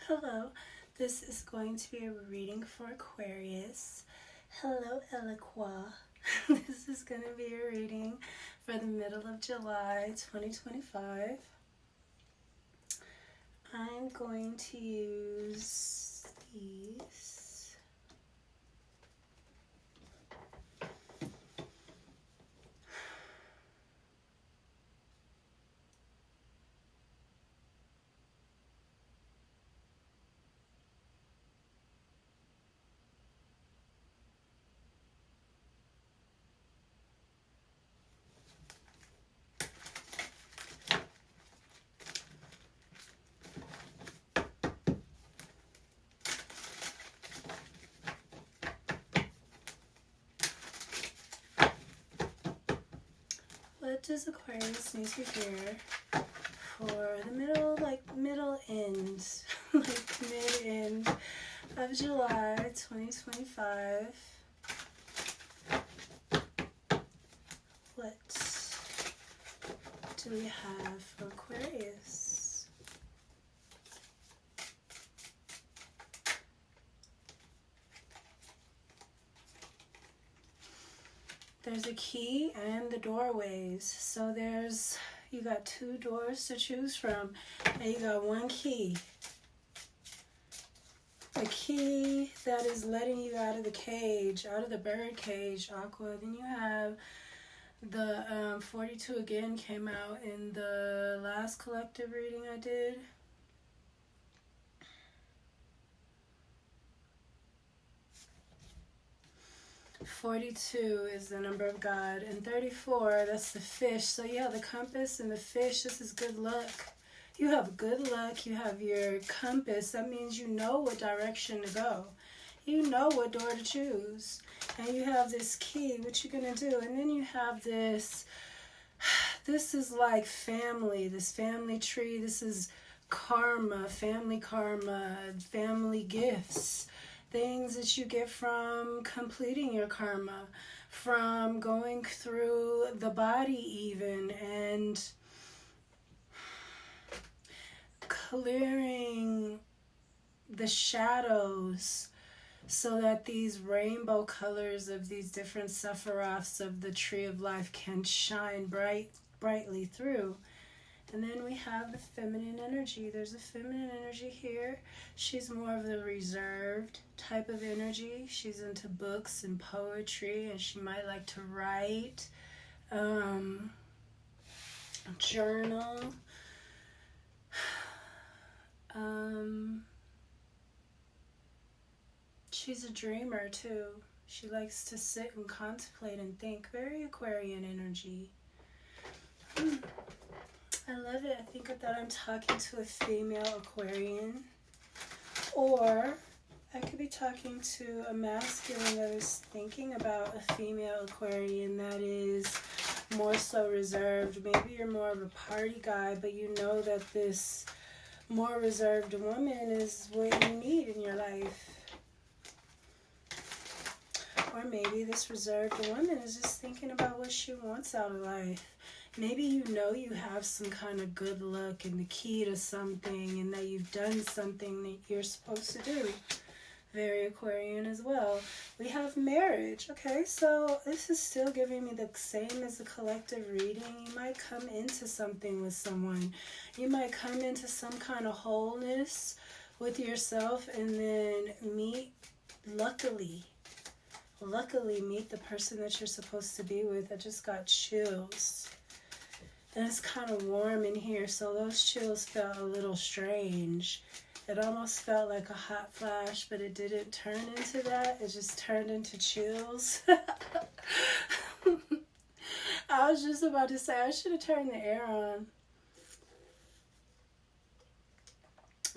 Hello, this is going to be a reading for Aquarius. Hello, Eloqua. This is going to be a reading for the middle of July 2025. I'm going to use these. What does Aquarius need to hear for the middle end, mid-end of July 2025? What do we have for Aquarius? There's a key and the doorways. So you got two doors to choose from, and you got one key. A key that is letting you out of the cage, out of the bird cage, Aqua. Then you have the 42 again came out in the last collective reading I did. "42 is the number of God, and 34, that's the fish. So yeah, the compass and the fish, this is good luck. You have good luck, you have your compass. That means you know what direction to go. You know what door to choose. And you have this key, what you're going to do. And then you have this is like family, this family tree. This is karma, family gifts. Things that you get from completing your karma, from going through the body even, and clearing the shadows so that these rainbow colors of these different sephiroths of the tree of life can shine brightly through. And then we have the feminine energy. There's a feminine energy here. She's more of the reserved type of energy. She's into books and poetry, and she might like to write, journal. She's a dreamer too. She likes to sit and contemplate and think. Very Aquarian energy. I love it. I think that I'm talking to a female Aquarian, or I could be talking to a masculine that is thinking about a female Aquarian that is more so reserved. Maybe you're more of a party guy, but you know that this more reserved woman is what you need in your life. Or maybe this reserved woman is just thinking about what she wants out of life. Maybe you know you have some kind of good luck and the key to something, and that you've done something that you're supposed to do. Very Aquarian as well. We have marriage. Okay, so this is still giving me the same as the collective reading. You might come into something with someone. You might come into some kind of wholeness with yourself, and then luckily meet the person that you're supposed to be with. I just got chills. And it's kind of warm in here, so those chills felt a little strange. It almost felt like a hot flash, but it didn't turn into that. It just turned into chills. I was just about to say, I should have turned the air on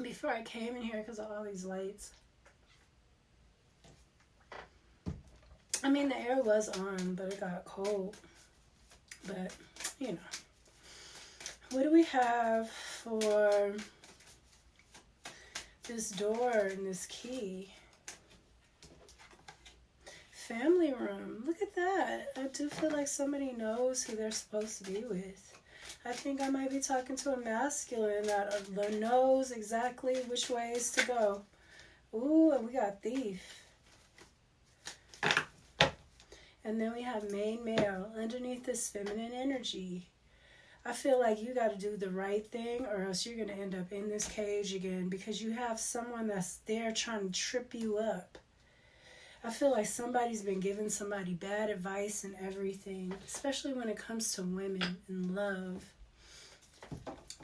before I came in here because of all these lights. I mean, the air was on, but it got cold. But, you know. What do we have for this door and this key? Family room. Look at that. I do feel like somebody knows who they're supposed to be with. I think I might be talking to a masculine that knows exactly which ways to go. Ooh, and we got thief. And then we have main male underneath this feminine energy. I feel like you got to do the right thing or else you're going to end up in this cage again because you have someone that's there trying to trip you up. I feel like somebody's been giving somebody bad advice and everything, especially when it comes to women and love.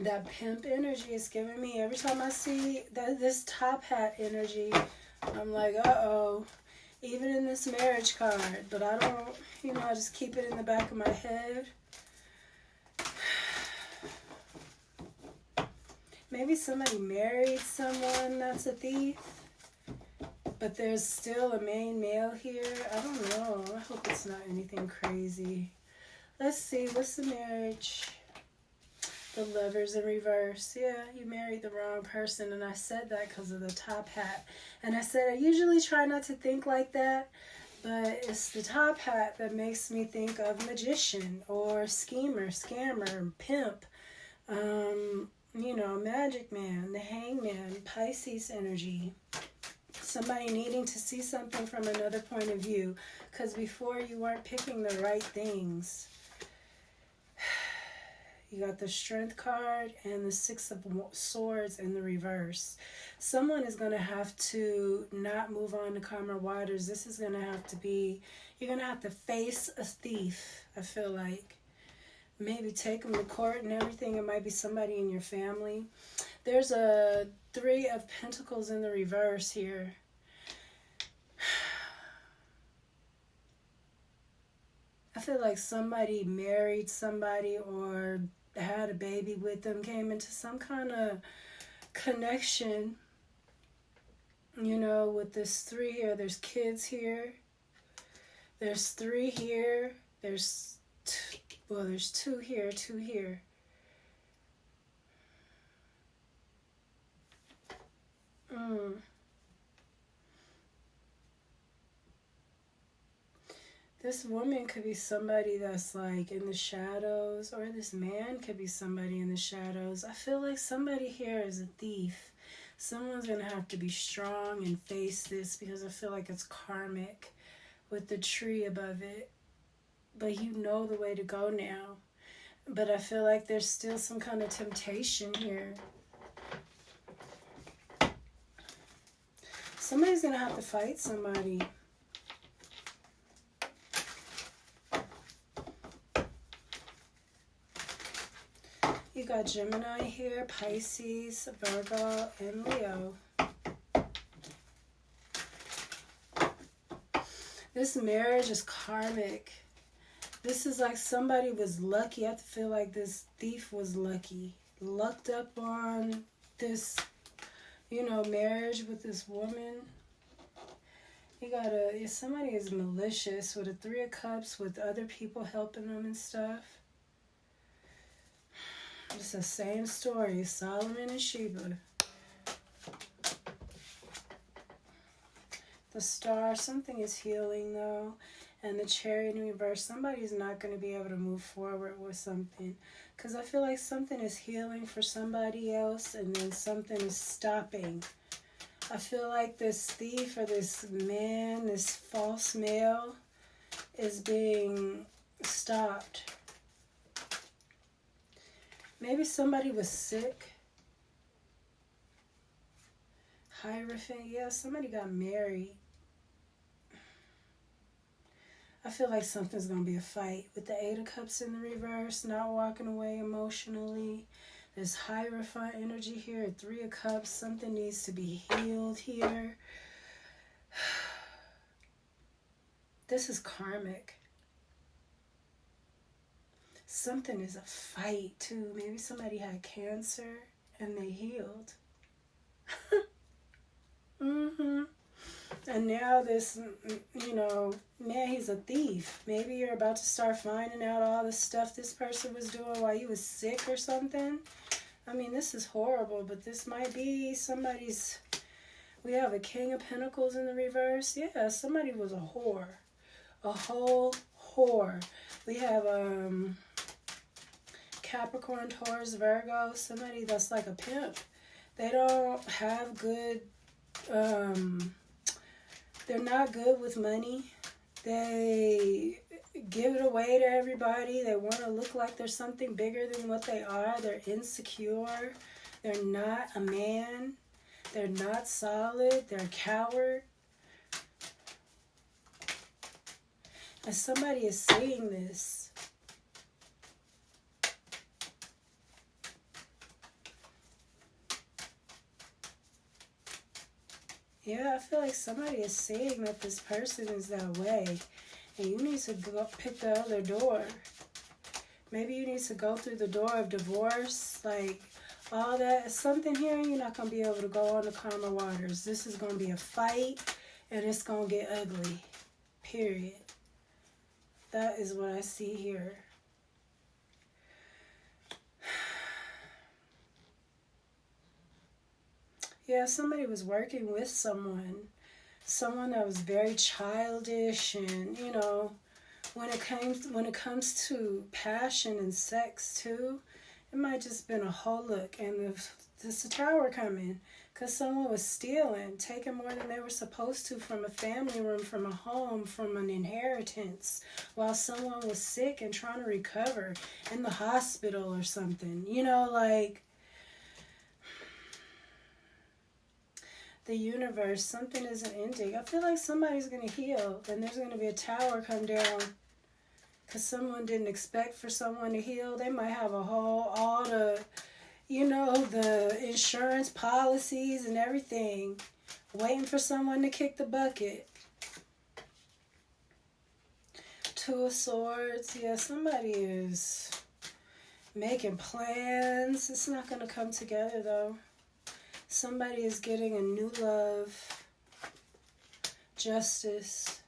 That pimp energy is giving me, every time I see this top hat energy, I'm like, uh-oh. Even in this marriage card, but I don't, I just keep it in the back of my head. Maybe somebody married someone that's a thief, but there's still a main male here. I don't know. I hope it's not anything crazy. Let's see. What's the marriage? The Lovers in reverse. Yeah, you married the wrong person, and I said that because of the top hat. And I said I usually try not to think like that, but it's the top hat that makes me think of magician or schemer, scammer, pimp, magic man, the hangman, Pisces energy. Somebody needing to see something from another point of view, because before you weren't picking the right things. You got the Strength card and the Six of Swords in the reverse. Someone is going to have to not move on to calmer waters. This is going to have to be, you're going to have to face a thief, I feel like. Maybe take them to court and everything. It might be somebody in your family. There's a Three of Pentacles in the reverse here. I feel like somebody married somebody or had a baby with them, came into some kind of connection, with this three here. There's kids here. There's three here. There's two here, two here. This woman could be somebody that's like in the shadows, or this man could be somebody in the shadows. I feel like somebody here is a thief. Someone's going to have to be strong and face this because I feel like it's karmic with the tree above it. But you know the way to go now. But I feel like there's still some kind of temptation here. Somebody's going to have to fight somebody. You got Gemini here, Pisces, Virgo, and Leo. This marriage is karmic. This is like somebody was lucky. I feel like this thief was lucky. Lucked up on this, marriage with this woman. You got somebody is malicious with a Three of Cups with other people helping them and stuff. It's the same story, Solomon and Sheba. The Star, something is healing though. And the Chariot in reverse, somebody's not going to be able to move forward with something. Because I feel like something is healing for somebody else and then something is stopping. I feel like this thief or this man, this false male, is being stopped. Maybe somebody was sick. Hierophant, yeah, somebody got married. I feel like something's going to be a fight. With the Eight of Cups in the reverse, not walking away emotionally. There's Hierophant energy here, Three of Cups. Something needs to be healed here. This is karmic. Something is a fight, too. Maybe somebody had cancer and they healed. And now this, man, he's a thief. Maybe you're about to start finding out all the stuff this person was doing while he was sick or something. I mean, this is horrible, but this might be somebody's... We have a King of Pentacles in the reverse. Yeah, somebody was a whore. A whole whore. We have Capricorn, Taurus, Virgo, somebody that's like a pimp. They don't have good, they're not good with money. They give it away to everybody. They want to look like they're something bigger than what they are. They're insecure. They're not a man. They're not solid. They're a coward. And somebody is saying this. Yeah, I feel like somebody is saying that this person is that way. And you need to go pick the other door. Maybe you need to go through the door of divorce. Like, all that. Something here, you're not going to be able to go on the calmer waters. This is going to be a fight. And it's going to get ugly. Period. That is what I see here. Yeah, somebody was working with someone that was very childish, and you know, when it comes to passion and sex too, it might just been a whole look. And there's a tower coming because someone was stealing, taking more than they were supposed to from a family room, from a home, from an inheritance, while someone was sick and trying to recover in the hospital or something. You know, like, the universe, something isn't ending. I feel like somebody's going to heal, and there's going to be a tower come down because someone didn't expect for someone to heal. They might have all the, you know, the insurance policies and everything, waiting for someone to kick the bucket. Two of Swords. Yeah, somebody is making plans. It's not going to come together, though. Somebody is getting a new love, justice.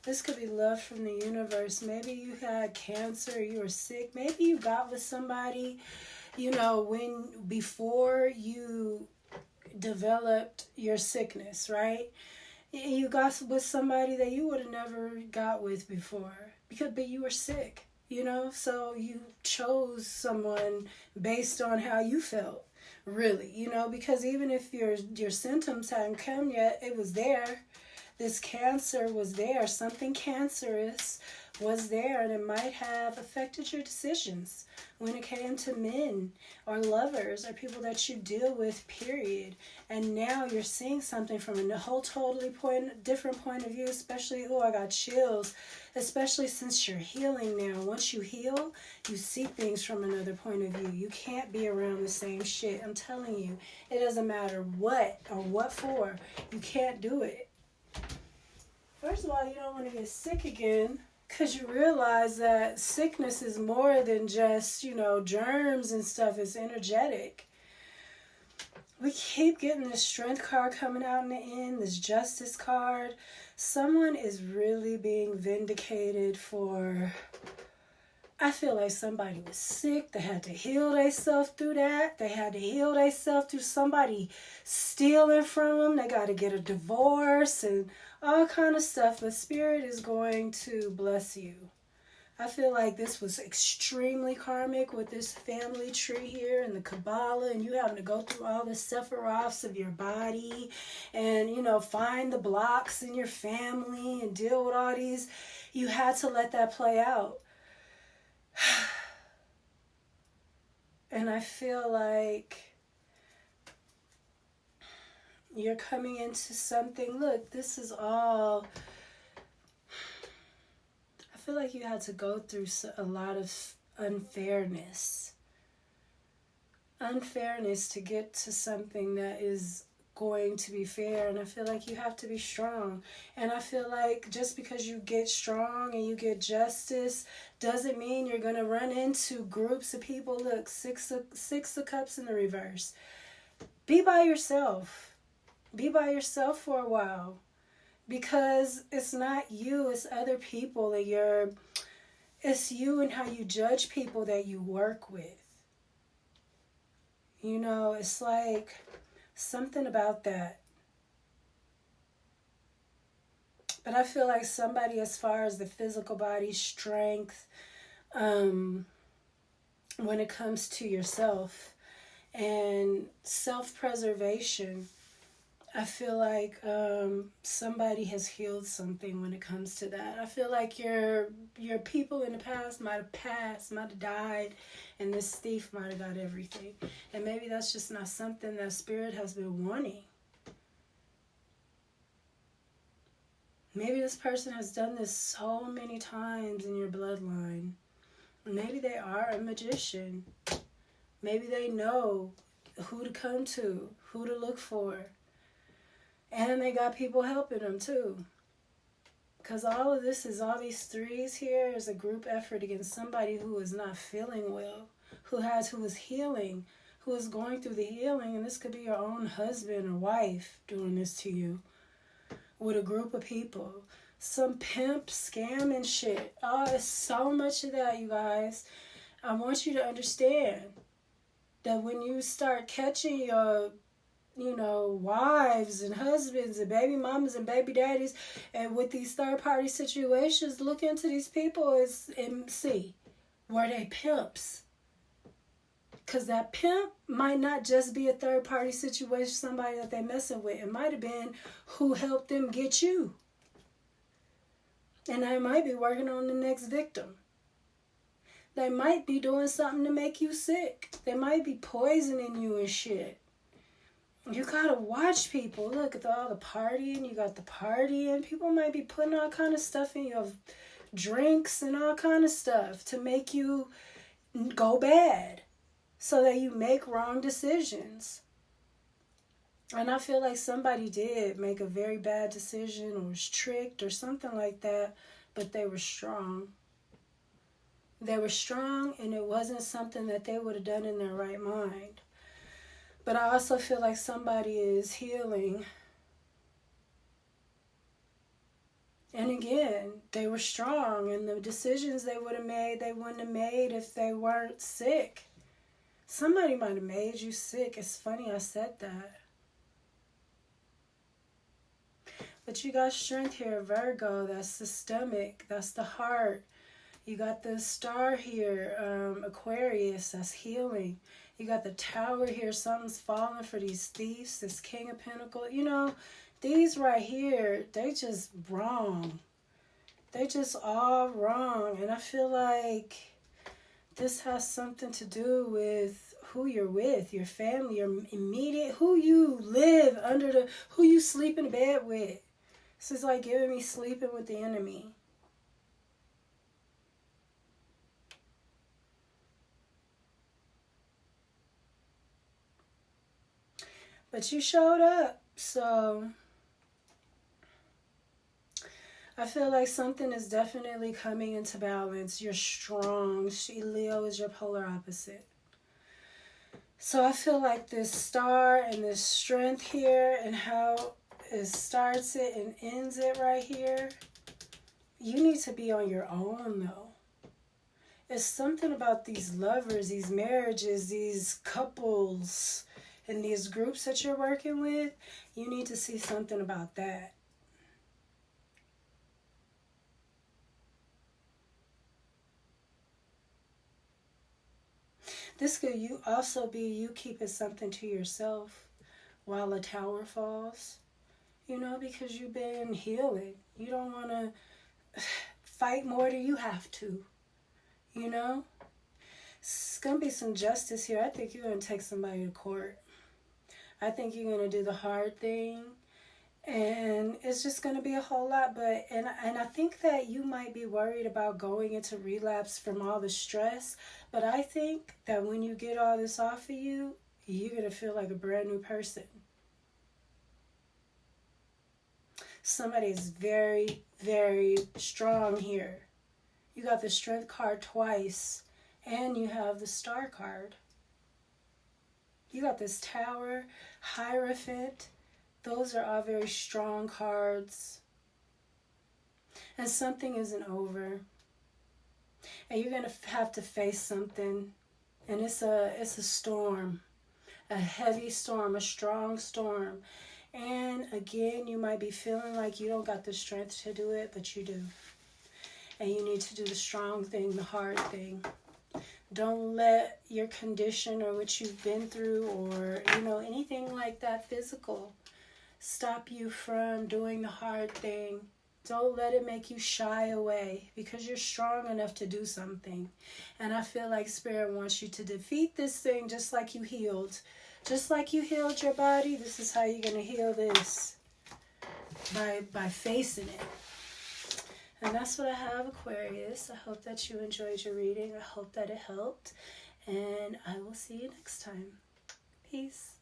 This could be love from the universe. Maybe you had cancer, you were sick. Maybe you got with somebody, you know, before you developed your sickness, right? You got with somebody that you would have never got with before, but you were sick, you know? So you chose someone based on how you felt. Really, you know, because even if your symptoms hadn't come yet, it was there. This cancer was there. Something cancerous was there, and it might have affected your decisions when it came to men or lovers or people that you deal with, period. And now you're seeing something from a whole totally different point of view, especially, oh, I got chills, especially since you're healing now. Once you heal, you see things from another point of view. You can't be around the same shit. I'm telling you, it doesn't matter what or what for. You can't do it. First of all, you don't want to get sick again, because you realize that sickness is more than just, you know, germs and stuff. It's energetic. We keep getting this strength card coming out in the end, this justice card. Someone is really being vindicated for, I feel like somebody was sick. They had to heal themselves through that. They had to heal themselves through somebody stealing from them. They got to get a divorce and all kind of stuff. But Spirit is going to bless you. I feel like this was extremely karmic with this family tree here and the Kabbalah, and you having to go through all the sephiroths of your body and, you know, find the blocks in your family and deal with all these. You had to let that play out. And I feel like you're coming into something. Look, this is all, I feel like you had to go through a lot of unfairness to get to something that is going to be fair. And I feel like you have to be strong. And I feel like just because you get strong and you get justice doesn't mean you're going to run into groups of people. Look, six of cups in the reverse. Be by yourself. Be by yourself for a while. Because it's not you, it's other people that it's you and how you judge people that you work with. You know, it's like something about that. But I feel like somebody, as far as the physical body, strength, when it comes to yourself and self-preservation. I feel like somebody has healed something when it comes to that. I feel like your people in the past might have died, and this thief might have got everything. And maybe that's just not something that Spirit has been wanting. Maybe this person has done this so many times in your bloodline. Maybe they are a magician. Maybe they know who to come to, who to look for. And they got people helping them too. Because all of this is, all these threes here is a group effort against somebody who is not feeling well, who is healing, who is going through the healing. And this could be your own husband or wife doing this to you with a group of people. Some pimp scam and shit. Oh, it's so much of that, you guys. I want you to understand that when you start catching your, wives and husbands and baby mamas and baby daddies, and with these third-party situations, look into these people and see, were they pimps? Because that pimp might not just be a third-party situation, somebody that they messing with. It might have been who helped them get you. And they might be working on the next victim. They might be doing something to make you sick. They might be poisoning you and shit. You gotta watch people. Look at all the partying. You got the partying. People might be putting all kind of stuff in your drinks and all kind of stuff to make you go bad, so that you make wrong decisions. And I feel like somebody did make a very bad decision or was tricked or something like that, but they were strong. They were strong, and it wasn't something that they would have done in their right mind. But I also feel like somebody is healing. And again, they were strong, and the decisions they would have made, they wouldn't have made if they weren't sick. Somebody might have made you sick. It's funny I said that. But you got strength here, Virgo. That's the stomach. That's the heart. You got the star here, Aquarius. That's healing. You got the Tower here. Something's falling for these thieves. This King of Pentacles. These right here, they just wrong. They just all wrong. And I feel like this has something to do with who you're with, your family, your immediate, who you live under, who you sleep in bed with. This is like giving me sleeping with the enemy. But you showed up, so I feel like something is definitely coming into balance. You're strong. Leo is your polar opposite. So I feel like this star and this strength here and how it starts it and ends it right here, you need to be on your own though. It's something about these lovers, these marriages, these couples, and these groups that you're working with. You need to see something about that. This could also be you keeping something to yourself while a tower falls. Because you've been healing. You don't want to fight more than you have to. It's going to be some justice here. I think you're going to take somebody to court. I think you're going to do the hard thing. And it's just going to be a whole lot. And I think that you might be worried about going into relapse from all the stress. But I think that when you get all this off of you, you're going to feel like a brand new person. Somebody is very, very strong here. You got the Strength card twice, and you have the Star card. You got this Tower, Hierophant. Those are all very strong cards. And something isn't over. And you're going to have to face something. And it's a storm. A heavy storm, a strong storm. And again, you might be feeling like you don't got the strength to do it, but you do. And you need to do the strong thing, the hard thing. Don't let your condition or what you've been through or, you know, anything like that physical stop you from doing the hard thing. Don't let it make you shy away, because you're strong enough to do something. And I feel like Spirit wants you to defeat this thing just like you healed. Just like you healed your body, this is how you're going to heal this. By facing it. And that's what I have, Aquarius. I hope that you enjoyed your reading. I hope that it helped. And I will see you next time. Peace.